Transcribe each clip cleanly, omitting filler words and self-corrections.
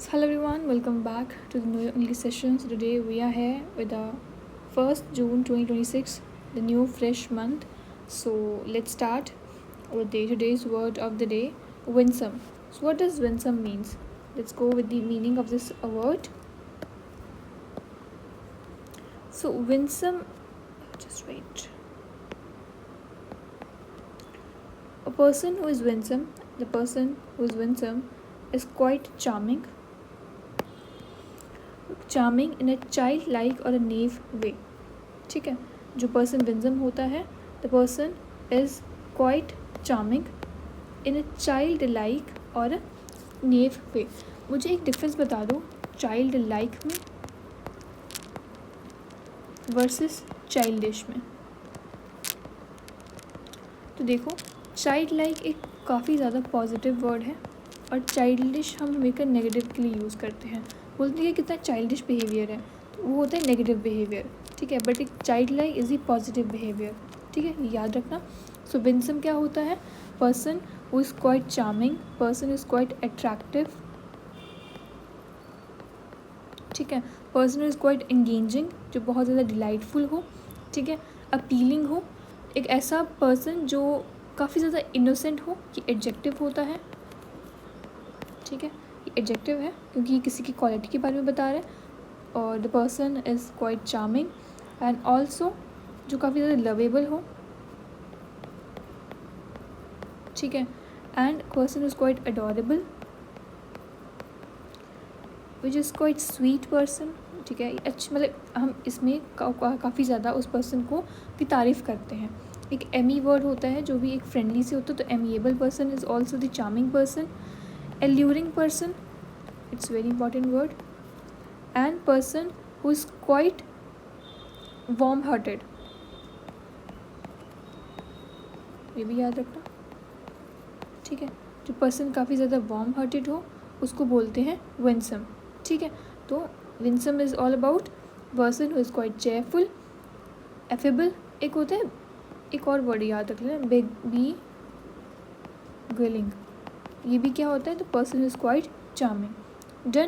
So hello everyone, welcome back to the new English session. So today we are here with the 1st June 2026, the new fresh month. So let's start with today's word of the day, winsome. So what does winsome means? Let's go with the meaning of this word. So winsome, just wait. A person who is winsome, the person who is winsome is quite charming in a child like और अ नेव वे. ठीक है, जो person विंजम होता है, the person is quite charming in a child like और अ नेव वे. मुझे एक difference बता दो चाइल्ड लाइक में वर्सेस चाइल्डिश में. तो देखो, चाइल्ड लाइक एक काफ़ी ज़्यादा पॉजिटिव वर्ड है और चाइल्डिश हम हमेशा नेगेटिव के लिए यूज़ करते हैं. बोलते हैं कितना चाइल्डिश बिहेवियर है, तो वो होता है नेगेटिव बिहेवियर. ठीक है, बट एक child like is he positive behaviour. ठीक है, याद रखना. सो विंसम क्या होता है? Person who is quite charming, person is quite attractive. ठीक है, पर्सन इज़ क्वाइट एंगेजिंग, जो बहुत ज़्यादा डिलाइटफुल हो. ठीक है, अपीलिंग हो. एक ऐसा पर्सन जो काफ़ी ज़्यादा इनोसेंट हो, ये एडजेक्टिव होता है. ठीक है, ये एडजेक्टिव है क्योंकि ये किसी की क्वालिटी के बारे में बता रहा है. और the person is quite charming and also जो काफ़ी ज़्यादा लवेबल हो. ठीक है, and person is quite adorable which is quite sweet person. ठीक है, अच्छा, मतलब हम इसमें काफ़ी ज़्यादा उस पर्सन को की तारीफ़ करते हैं. एक एमी वर्ड होता है जो भी एक फ्रेंडली से होता है, तो amiable person is also the charming person. alluring person, it's very important word. And person who is quite warm hearted, ये भी याद रखना. ठीक है, जो पर्सन काफ़ी ज़्यादा वार्म हार्टेड हो उसको बोलते हैं विंसम. ठीक है, तो Winsome is all about person who is quite cheerful, affable. एक होता है, एक और वर्ड याद रख लेना, बी ग्विलिंग. ये भी क्या होता है? तो person is quite charming. Done.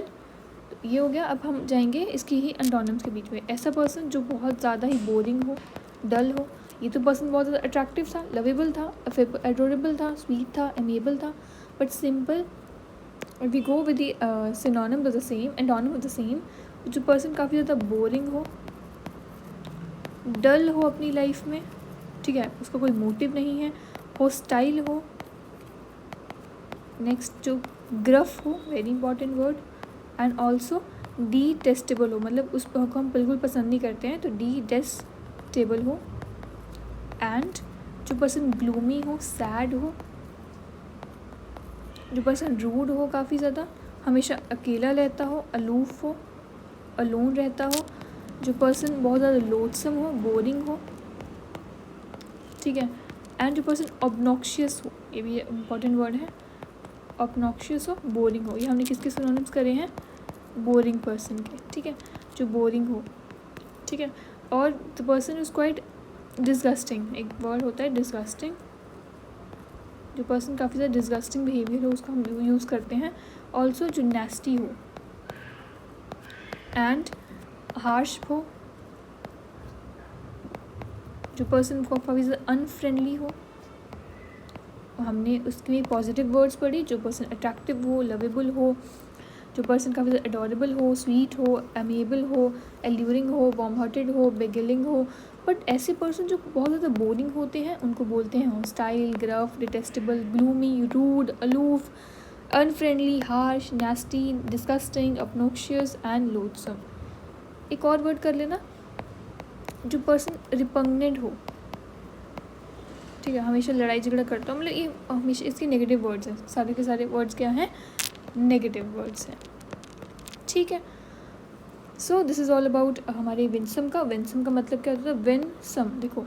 तो ये हो गया. अब हम जाएंगे इसकी ही एंटोनिम्स के बीच में. ऐसा पर्सन जो बहुत ज़्यादा ही बोरिंग हो, डल हो. ये तो पर्सन बहुत ज़्यादा अट्रैक्टिव था, लवेबल था, एडोरेबल था, स्वीट था, एमिएबल था. But simple we go with the synonym of the same, antonym of the same. जो पर्सन काफ़ी ज़्यादा बोरिंग हो, डल हो अपनी लाइफ में. ठीक है, उसका कोई मोटिव नहीं है, होस्टाइल हो. नेक्स्ट जो ग्रफ हो, very important word. And also detestable हो, मतलब उस को हम बिल्कुल पसंद नहीं करते हैं, तो डिटेस्टेबल हो. एंड जो पर्सन ग्लूमी हो, सैड हो. जो पर्सन रूड हो, काफ़ी ज़्यादा हमेशा अकेला रहता हो, अलूफ हो, अलोन रहता हो. जो पर्सन बहुत ज़्यादा लोथसम हो, बोरिंग हो. ठीक है, एंड जो पर्सन ऑब्नॉक्शियस हो, ये भी इम्पॉर्टेंट वर्ड है. ऑब्नॉक्शियस हो, बोरिंग हो. ये हमने किसके सिनोनिम्स करे हैं? बोरिंग पर्सन के. ठीक है, जो बोरिंग हो. ठीक है, और the person is quite disgusting. एक वर्ड होता है डिस्गस्टिंग. जो पर्सन काफ़ी ज़्यादा डिस्गस्टिंग बिहेवियर हो उसको हम यूज़ करते हैं. ऑल्सो जो नेस्टी हो एंड हार्श हो. जो पर्सन को काफ़ी ज़्यादा अनफ्रेंडली हो, हमने उसके लिए पॉजिटिव वर्ड्स पढ़ी. जो पर्सन अट्रैक्टिव हो, लवेबल हो. जो पर्सन काफ़ी ज़्यादा अडोरेबल हो, स्वीट हो, एमिएबल हो, एल्यूरिंग हो, वार्म हार्टेड हो, बेगलिंग हो. बट ऐसे पर्सन जो बहुत ज़्यादा बोरिंग होते हैं उनको बोलते हैं hostile, gruff, detestable, gloomy, rude, aloof, unfriendly, harsh, nasty, disgusting, obnoxious and loathsome. एक और वर्ड कर लेना, जो पर्सन रिपग्नेंट हो. ठीक है, हमेशा लड़ाई झगड़ा करता हूँ, मतलब ये हमेशा इसके नेगेटिव वर्ड्स हैं. सारे के सारे वर्ड्स क्या हैं? नेगेटिव वर्ड्स हैं. ठीक है, so this is all about हमारे विंसम का. विंसम का मतलब क्या होता है? विनसम. देखो,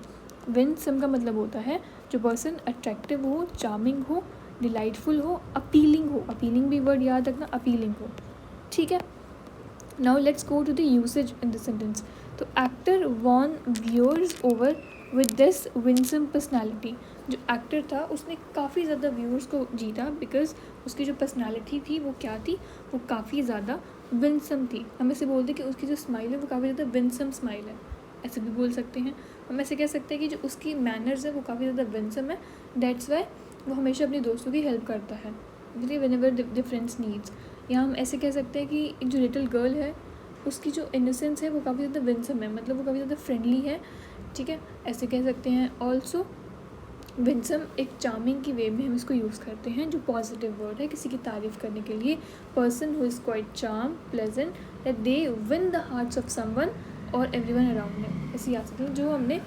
विनसम का मतलब होता है जो पर्सन अट्रैक्टिव हो, चार्मिंग हो, डिलाइटफुल हो, अपीलिंग हो. अपीलिंग भी वर्ड याद रखना, अपीलिंग हो. ठीक है, now let's go to the usage in the sentence. तो actor won viewers over with this winsome personality. जो एक्टर था उसने काफ़ी ज़्यादा व्यूअर्स को जीता बिकॉज उसकी जो पर्सनालिटी थी वो क्या थी, वो काफ़ी ज़्यादा विंसम थी। हम ऐसे बोलते कि उसकी जो स्माइल है वो काफ़ी ज़्यादा विंसम स्माइल है, ऐसे भी बोल सकते हैं। हम ऐसे कह सकते हैं कि जो उसकी मैनर्स है वो काफ़ी ज़्यादा विंसम है, दैट्स वाई वो हमेशा अपने दोस्तों की हेल्प करता है when ever the friends needs. या हम ऐसे कह सकते हैं कि एक जो लिटिल गर्ल है उसकी जो इनोसेंस है वो काफ़ी ज़्यादा विंसम है, मतलब वो काफ़ी ज़्यादा फ्रेंडली है, ठीक है, ऐसे कह सकते हैं। ऑल्सो विंसम एक चार्मिंग की वे में हम इसको यूज़ करते हैं, जो पॉजिटिव वर्ड है किसी की तारीफ़ करने के लिए। Person who is quite charm pleasant that they win the hearts of someone और एवरीवन अराउंड हिम, ऐसी आ सकती है। जो हमने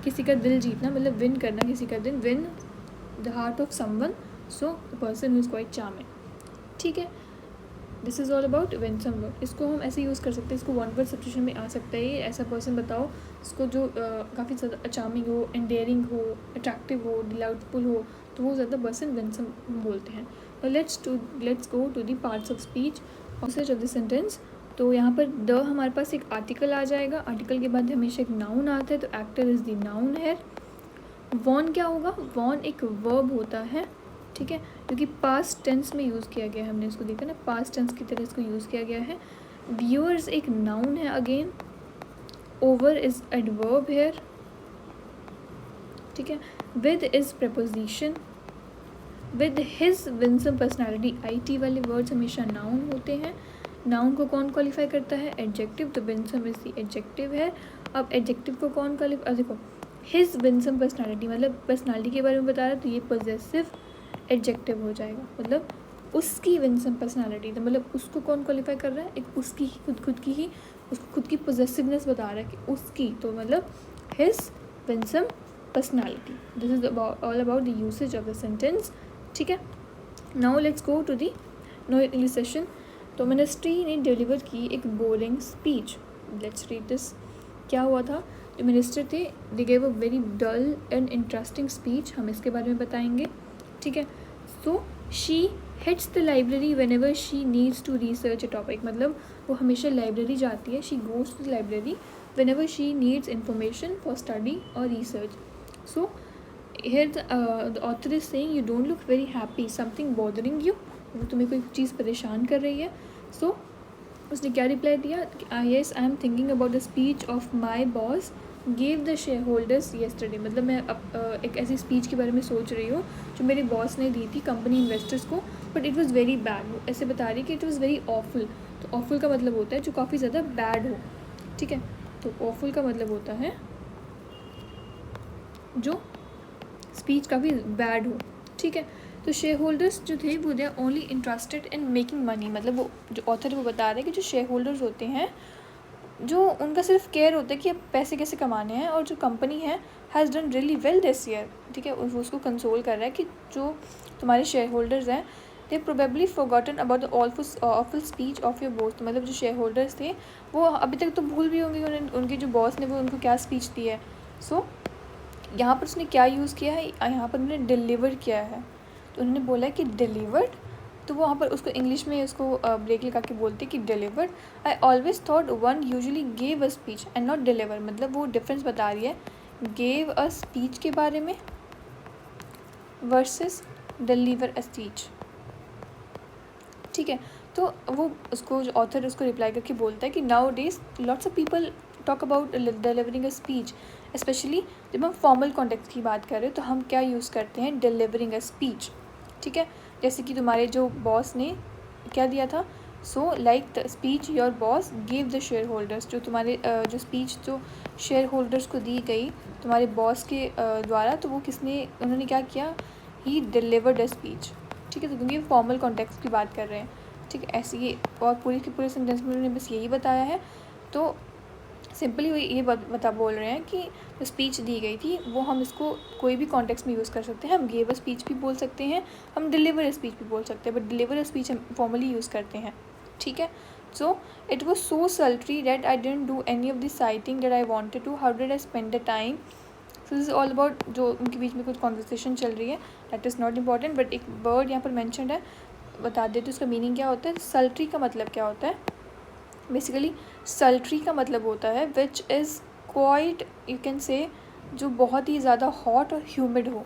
किसी का दिल जीतना, मतलब विन करना किसी का दिल, win the heart of someone, so person who is quite charming, ठीक है। This is all about Winsome word. इसको हम ऐसे यूज़ कर सकते हैं, इसको वन वर्ड सब्स्टिट्यूशन में आ सकता है। ऐसा पर्सन बताओ इसको जो काफ़ी ज़्यादा चार्मिंग हो, एंडेयरिंग हो, अट्रैक्टिव हो, डिलाइटफुल हो, तो वो ज़्यादा पर्सन विंसम बोलते हैं। तो let's go to the parts of speech usage of the sentence. तो यहाँ पर द हमारे पास एक आर्टिकल आ जाएगा, आर्टिकल के बाद हमेशा एक नाउन आता है, तो एक्टर इज़ द नाउन है। वॉन क्या होगा, वॉन एक वर्ब होता है, ठीक है, क्योंकि पास्ट टेंस में यूज़ किया गया है, हमने इसको देखा ना, पास्ट टेंस की तरह इसको यूज़ किया गया है। व्यूअर्स एक नाउन है again. Over is adverb here, ठीक है। With is preposition. With his winsome personality, IT वाले वर्ड्स हमेशा नाउन होते हैं। नाउन को कौन क्वालिफाई करता है, एडजेक्टिव, तो विंसम इज द एडजेक्टिव है। अब एडजेक्टिव को कौन क्वालिफाई, देखो हिज विंसम पर्सनैलिटी मतलब पर्सनैलिटी के बारे में बता रहा है, तो ये पॉजेसिव एडजेक्टिव हो जाएगा, मतलब उसकी विंसम पर्सनालिटी, तो मतलब उसको कौन क्वालिफाई कर रहा है, एक उसकी ही खुद की ही उसको खुद की पॉजेसिवनेस बता रहा है कि उसकी, तो मतलब his winsome personality. This is all about the usage of the sentence, ठीक है। Now let's go to the know English session. तो मिनिस्ट्री ने डिलीवर की एक boring speech. Let's read this. क्या हुआ था, जो मिनिस्टर थे they gave a very dull and interesting speech, हम इसके बारे में बताएंगे, ठीक है। So she hits the library whenever she needs to research a topic, मतलब वो हमेशा लाइब्रेरी जाती है, she goes to the library whenever she needs information for study और research. So here the author is saying you don't look very happy, something bothering you, वो तुम्हें कोई चीज़ परेशान कर रही है। So उसने क्या रिप्लाई दिया, yes I am thinking about the speech of my boss gave the shareholders yesterday, मतलब मैं एक ऐसी स्पीच के बारे में सोच रही हूँ जो मेरे बॉस ने दी थी कंपनी इन्वेस्टर्स को, but it was very bad. वो ऐसे बता रही है कि इट वॉज़ वेरी ऑफुल, तो ऑफुल का मतलब होता है जो काफ़ी ज़्यादा बैड हो, ठीक है। तो ऑफुल का मतलब होता है जो स्पीच काफ़ी बैड हो, ठीक है। तो शेयर होल्डर्स जो थे वो they are only interested in making money, मतलब वो जो ऑथर वो बता रहे हैं कि जो शेयर होल्डर्स होते हैं जो उनका सिर्फ केयर होता है कि अब पैसे कैसे कमाने हैं, और जो कंपनी है has done really well this year, ठीक है। वो उसको कंसोल कर रहा है कि जो तुम्हारे शेयर होल्डर्स हैं they probably forgotten about the awful speech of your boss, मतलब जो शेयर होल्डर्स थे वो अभी तक तो भूल भी होंगे उनके जो बॉस ने वो उनको क्या स्पीच दी है। सो यहाँ पर उसने क्या यूज़ किया है, यहाँ पर उन्होंने डिलीवर किया है, तो उन्होंने बोला है कि डिलीवर्ड, तो वो वहाँ पर उसको इंग्लिश में उसको ब्रेक लगा के बोलते कि delivered. I always thought one usually gave a speech and not deliver, मतलब वो डिफरेंस बता रही है गेव अ स्पीच के बारे में वर्सेस डिलीवर अ स्पीच, ठीक है। तो वो उसको जो ऑथर उसको रिप्लाई करके बोलता है कि now days lots of people talk about delivering a speech, specially जब हम फॉर्मल कॉन्टेक्स्ट की बात कर रहे हो तो हम क्या यूज़ करते हैं, डिलीवरिंग अ स्पीच, ठीक है। जैसे कि तुम्हारे जो बॉस ने क्या दिया था, so like the speech your boss give the share holders, जो तुम्हारे जो स्पीच जो शेयर होल्डर्स को दी गई तुम्हारे बॉस के द्वारा, तो वो किसने, उन्होंने क्या किया, ही डिलीवर्ड अ स्पीच, ठीक है। तो क्योंकि फॉर्मल कॉन्टेक्स्ट की बात कर रहे हैं, ठीक है, ऐसे ये, और पूरे के पूरे सेंटेंस में उन्होंने बस यही बताया है। तो सिंपली वो ये बता बोल रहे हैं कि जो स्पीच दी गई थी वो हम इसको कोई भी कॉन्टेक्स्ट में यूज़ कर सकते हैं, हम गिव अ स्पीच भी बोल सकते हैं, हम डिलीवर अ स्पीच भी बोल सकते हैं, बट डिलीवर अ स्पीच हम फॉर्मली यूज़ करते हैं, ठीक है। So it was so sultry that I didn't do any of the sighting that I wanted to, how did I spend the time. So this is all about जो उनके बीच में कुछ कॉन्वर्सेशन चल रही है, that is not important, but एक word यहाँ पर मैंशनड है, बता देते उसका मीनिंग क्या होता है। सल्ट्री का मतलब क्या होता है, बेसिकली सल्ट्री का मतलब होता है which is quite, you can say, जो बहुत ही ज़्यादा हॉट और ह्यूमिड हो,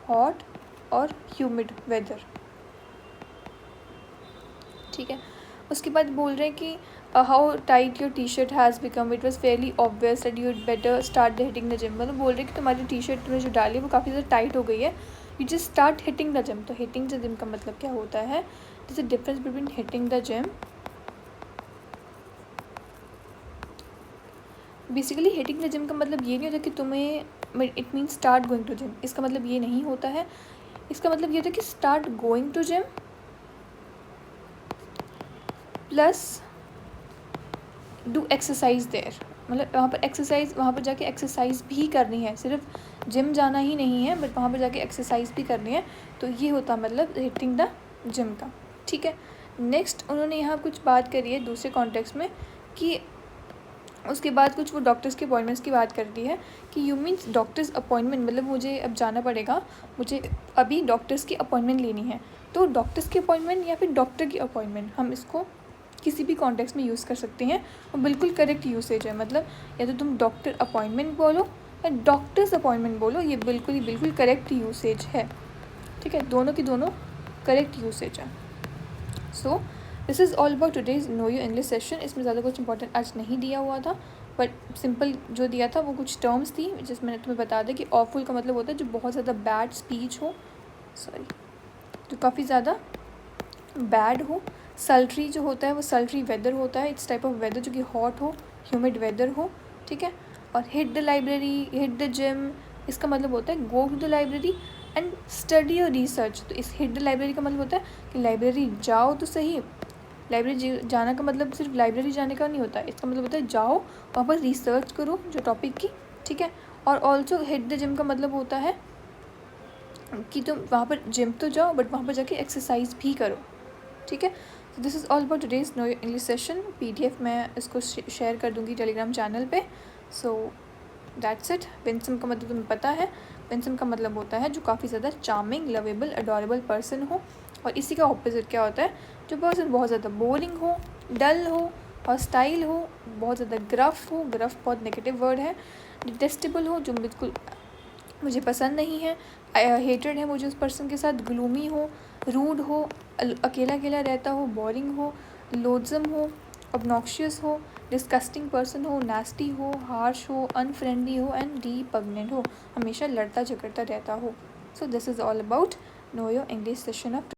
हॉट और ह्यूमिड वेदर। ठीक है, उसके बाद बोल रहे हैं कि how tight your T shirt has become, it was fairly obvious that you better start the hitting the gym. मतलब बोल रहे हैं कि तुम्हारी टी शर्ट में जो डाली है वो काफ़ी ज़्यादा टाइट हो गई है, you just start hitting the gym. तो हिटिंग द जिम का मतलब क्या होता है, this is difference between hitting the gym. Basically hitting the gym का मतलब ये नहीं होता कि तुम्हें, it mean start going to gym, इसका मतलब ये नहीं होता है। इसका मतलब ये होता है कि start going to gym plus do exercise there. मतलब वहाँ पर एक्सरसाइज, वहाँ पर जाके एक्सरसाइज भी करनी है, सिर्फ जिम जाना ही नहीं है बट वहाँ पर जाके एक्सरसाइज भी करनी है। तो ये होता मतलब हिटिंग द जिम का। ठीक है, नेक्स्ट उन्होंने यहाँ कुछ बात करी है दूसरे कॉन्टेक्स्ट में कि उसके बाद कुछ वो डॉक्टर्स के अपॉइंटमेंट्स की बात कर दी है कि यू मीन्स डॉक्टर्स अपॉइंटमेंट, मतलब मुझे अब जाना पड़ेगा, मुझे अभी डॉक्टर्स की अपॉइंटमेंट लेनी है। तो डॉक्टर्स की अपॉइंटमेंट या फिर डॉक्टर की अपॉइंटमेंट, हम इसको किसी भी कॉन्टेक्स्ट में यूज़ कर सकते हैं और बिल्कुल करेक्ट यूसेज है। मतलब या तो तुम डॉक्टर अपॉइंटमेंट बोलो या डॉक्टर्स अपॉइंटमेंट बोलो, ये बिल्कुल ही बिल्कुल करेक्ट यूसेज है। ठीक है, दोनों की दोनों करेक्ट यूसेज है। So this is all about today's know you English session. इसमें ज़्यादा कुछ इंपॉर्टेंट आज नहीं दिया हुआ था, बट सिंपल जो दिया था वो कुछ टर्म्स थी जिसमें मैंने तुम्हें बता दिया कि ऑफुल का मतलब होता है जो बहुत ज़्यादा बैड स्पीच हो, सॉरी, जो काफ़ी ज़्यादा बैड हो। सल्ट्री जो होता है वो सल्ट्री वेदर होता है, इट्स टाइप ऑफ वेदर जो कि हॉट हो, ह्यूमिड वेदर हो। ठीक है, और hit the library, hit the gym, इसका मतलब होता है go to the library and study और रिसर्च। तो इस हिट द लाइब्रेरी का मतलब होता है कि लाइब्रेरी जाओ तो सही। लाइब्रेरी जाना का मतलब सिर्फ लाइब्रेरी जाने का नहीं होता, इसका मतलब होता है जाओ वहाँ पर रिसर्च करो जो टॉपिक की। ठीक है, और ऑल्सो हिट द जिम का मतलब होता है कि तुम वहाँ पर जिम तो जाओ बट वहाँ पर जाके एक्सरसाइज भी करो। ठीक है, तो this is all about today's know your English session. PDF मैं इसको शेयर कर दूँगी टेलीग्राम चैनल पे। So that's it. विंसम का मतलब तुम्हें पता है, विंसम का मतलब होता है जो काफ़ी ज़्यादा चार्मिंग, लवेबल, अडोरेबल पर्सन हो। और इसी का ऑपोजिट क्या होता है, जो पर्सन बहुत ज़्यादा बोरिंग हो, डल हो, हॉस्टाइल हो, बहुत ज़्यादा ग्रफ हो, ग्रफ बहुत नेगेटिव वर्ड है, डिटेस्टेबल हो, जो बिल्कुल मुझे पसंद नहीं है, हेटेड है मुझे उस पर्सन के साथ, ग्लूमी हो, रूड हो, अकेला अकेला रहता हो, बोरिंग हो, लोडसम हो, ऑब्नॉक्शियस हो, डिस्कस्टिंग पर्सन हो, नास्टी हो, हार्श हो, अनफ्रेंडली हो एंड रिपग्नेंट हो, हमेशा लड़ता झगड़ता रहता हो। सो this is all about know your English session of